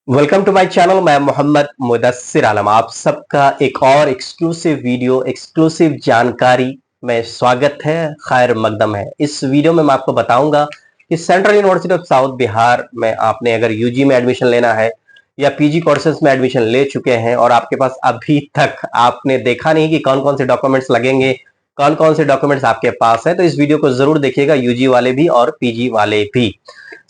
Welcome to my channel. मैं मोहम्मद मुदस्सिर आलम आप सबका एक और एक्सक्लूसिव वीडियो एक्सक्लूसिव जानकारी में स्वागत है, खैर मकदम है। इस वीडियो में मैं आपको बताऊंगा कि central university of south Bihar में आपने अगर यूजी में एडमिशन लेना है या पीजी कोर्सेज में एडमिशन ले चुके हैं और आपके पास अभी तक आपने देखा नहीं कि कौन कौन से डॉक्यूमेंट्स लगेंगे, कौन कौन से डॉक्यूमेंट्स आपके पास है, तो इस वीडियो को जरूर देखिएगा, यूजी वाले भी और पीजी वाले भी।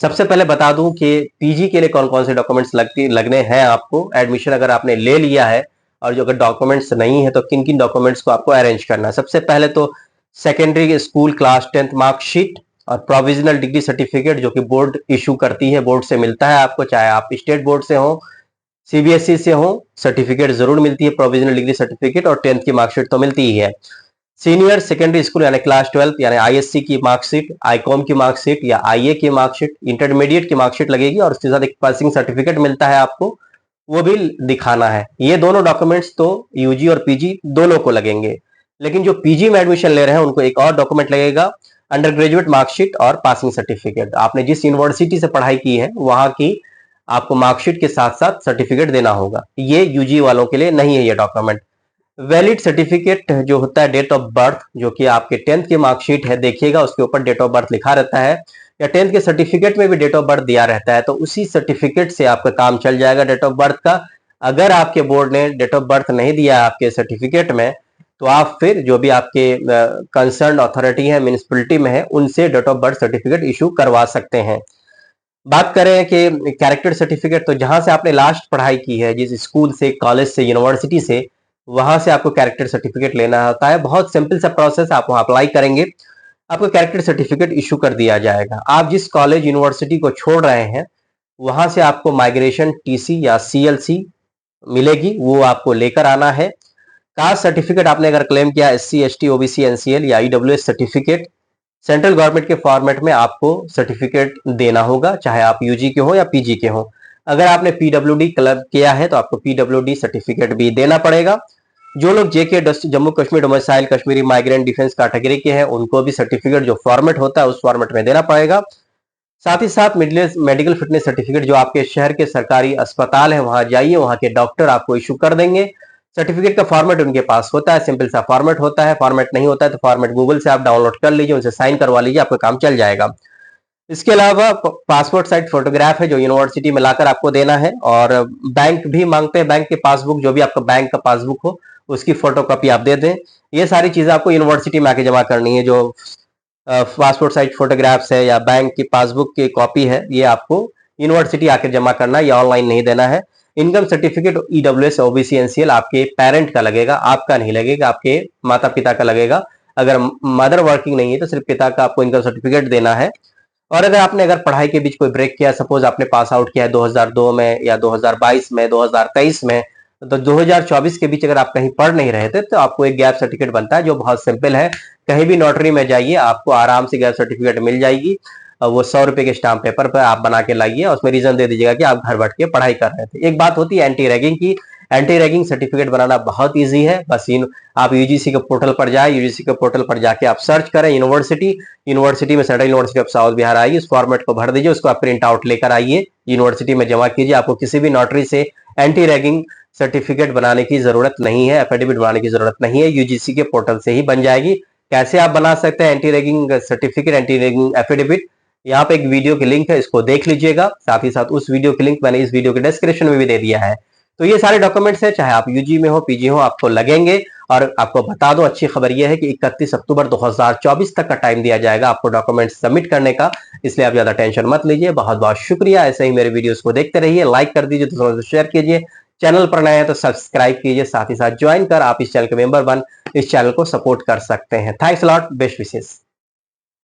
सबसे पहले बता दूं कि पीजी के लिए कौन कौन से डॉक्यूमेंट्स लगने हैं आपको। एडमिशन अगर आपने ले लिया है और जो अगर डॉक्यूमेंट्स नहीं है तो किन किन डॉक्यूमेंट्स को आपको अरेंज करना है। सबसे पहले तो secondary school class 10th marksheet और प्रोविजनल डिग्री सर्टिफिकेट जो कि बोर्ड इशू करती है, बोर्ड से मिलता है आपको, चाहे आप स्टेट बोर्ड से हो सीबीएसई से हो, सर्टिफिकेट जरूर मिलती है प्रोविजनल डिग्री सर्टिफिकेट, और 10th की मार्कशीट तो मिलती ही है। सीनियर सेकेंडरी स्कूल यानी क्लास 12 यानी आईएससी की मार्कशीट, आईकॉम की मार्कशीट या आईए की मार्कशीट, इंटरमीडिएट की मार्कशीट लगेगी और उसके साथ एक पासिंग सर्टिफिकेट मिलता है आपको, वो भी दिखाना है। ये दोनों डॉक्यूमेंट्स तो यूजी और पीजी दोनों को लगेंगे, लेकिन जो पीजी में एडमिशन ले रहे हैं उनको एक और डॉक्यूमेंट लगेगा, अंडर ग्रेजुएट मार्कशीट और पासिंग सर्टिफिकेट। आपने जिस यूनिवर्सिटी से पढ़ाई की है वहां की आपको मार्कशीट के साथ साथ सर्टिफिकेट देना होगा। ये यूजी वालों के लिए नहीं है ये डॉक्यूमेंट। वैलिड सर्टिफिकेट जो होता है डेट ऑफ बर्थ, जो कि आपके 10th की मार्कशीट है, देखिएगा उसके ऊपर डेट ऑफ बर्थ लिखा रहता है, या 10th के सर्टिफिकेट में भी डेट ऑफ बर्थ दिया रहता है, तो उसी सर्टिफिकेट से आपका काम चल जाएगा डेट ऑफ बर्थ का। अगर आपके बोर्ड ने डेट ऑफ बर्थ नहीं दिया आपके सर्टिफिकेट में तो आप फिर जो भी आपके कंसर्न अथॉरिटी है म्यूनिसिपलिटी में है उनसे date of birth certificate issue करवा सकते हैं। बात करें कि कैरेक्टर सर्टिफिकेट, तो जहां से आपने लास्ट पढ़ाई की है, जिस स्कूल से, कॉलेज से, यूनिवर्सिटी से, वहां से आपको कैरेक्टर सर्टिफिकेट लेना होता है। बहुत सिंपल सा प्रोसेस, आप वहां अप्लाई करेंगे, आपको कैरेक्टर सर्टिफिकेट इशू कर दिया जाएगा। आप जिस कॉलेज यूनिवर्सिटी को छोड़ रहे हैं वहां से आपको माइग्रेशन टीसी या सीएलसी मिलेगी, वो आपको लेकर आना है। कास्ट सर्टिफिकेट आपने अगर क्लेम किया, एससी एसटी ओबीसी एनसीएल या ईडब्ल्यूएस सर्टिफिकेट, सेंट्रल गवर्नमेंट के फॉर्मेट में आपको सर्टिफिकेट देना होगा, चाहे आप यूजी के हो या पीजी के हो। अगर आपने पीडब्ल्यूडी क्लब किया है तो आपको पीडब्ल्यूडी सर्टिफिकेट भी देना पड़ेगा। जो लोग J K Jammu Kashmir domicile Kashmiri migrant defence category के हैं उनको भी सर्टिफिकेट जो फॉर्मेट होता है उस फॉर्मेट में देना पड़ेगा। साथ ही साथ मेडिकल फिटनेस सर्टिफिकेट जो आपके शहर के सरकारी अस्पताल है वहां जाइए, वहां के डॉक्टर आपको इशू कर देंगे। सर्टिफिकेट का फॉर्मेट उनके पास होता है, सिंपल सा फॉर्मेट होता है। फॉर्मेट नहीं होता है तो फॉर्मेट गूगल से आप डाउनलोड कर लीजिए, उनसे साइन करवा लीजिए, आपका काम चल जाएगा। इसके अलावा पासपोर्ट साइज फोटोग्राफ है जो यूनिवर्सिटी में लाकर आपको देना है, और बैंक भी मांगते हैं, बैंक की पासबुक, जो भी आपका बैंक का पासबुक हो उसकी फोटोकॉपी आप दे दें। ये सारी चीजें आपको यूनिवर्सिटी में आके जमा करनी है। जो पासपोर्ट साइज फोटोग्राफ्स है या बैंक की पासबुक की कॉपी है, ये आपको यूनिवर्सिटी आके जमा करना है, या ऑनलाइन नहीं देना है। Income certificate EWS OBC NCL आपके पेरेंट का लगेगा, आपका नहीं लगेगा, आपके माता पिता का लगेगा। अगर मदर वर्किंग नहीं है तो सिर्फ पिता का आपको इनकम सर्टिफिकेट देना है। और अगर पढ़ाई के बीच कोई ब्रेक किया, सपोज आपने पास आउट किया है 2002 में या 2022 में, 2023 में, तो 2024 के बीच अगर आप कहीं पढ़ नहीं रहे थे तो आपको एक गैप सर्टिफिकेट बनता है जो बहुत सिंपल है। कहीं भी नोटरी में जाइए, आपको आराम से गैप सर्टिफिकेट मिल जाएगी। वो 100 रुपए के स्टाम्प पेपर पर आप बना के लाइए और उसमें रीजन दे दीजिएगा कि आप घर बैठ के पढ़ाई कर रहे थे। एक बात होती है एंटी रैगिंग की, एंटी रैगिंग सर्टिफिकेट बनाना बहुत ईजी है। बस आप यूजीसी के पोर्टल पर जाए, यूजीसी के पोर्टल पर जाके आप सर्च करें यूनिवर्सिटी में central university of south Bihar आइए, उस फॉर्मेट को भर दीजिए, उसको आप प्रिंट आउट लेकर आइए, यूनिवर्सिटी में जमा कीजिए। आपको किसी भी नोटरी से एंटी रैगिंग सर्टिफिकेट बनाने की जरूरत नहीं है, एफिडेविट बनाने की जरूरत नहीं है, यूजीसी के पोर्टल से ही बन जाएगी। कैसे आप बना सकते हैं anti ragging certificate, anti ragging affidavit, यहाँ पे एक वीडियो की लिंक है, इसको देख लीजिएगा। साथ ही साथ उस वीडियो की लिंक मैंने इस वीडियो के डिस्क्रिप्शन में भी दे दिया है। तो ये सारे डॉक्यूमेंट्स है, चाहे आप यूजी में हो पीजी हो, आपको लगेंगे। और आपको बता दो, अच्छी खबर यह है कि 31 अक्टूबर 2024 तक का टाइम दिया जाएगा आपको डॉक्यूमेंट्स सबमिट करने का, इसलिए आप ज्यादा टेंशन मत लीजिए। बहुत बहुत शुक्रिया। ऐसे ही मेरे वीडियोस को देखते रहिए, लाइक कर दीजिए, दूसरों से शेयर कीजिए, चैनल पर नए हैं तो सब्सक्राइब कीजिए, साथ ही साथ ज्वाइन कर आप इस चैनल के मेंबर बन इस चैनल को सपोर्ट कर सकते हैं। थैंक्स लॉट, बेस्ट विशेष।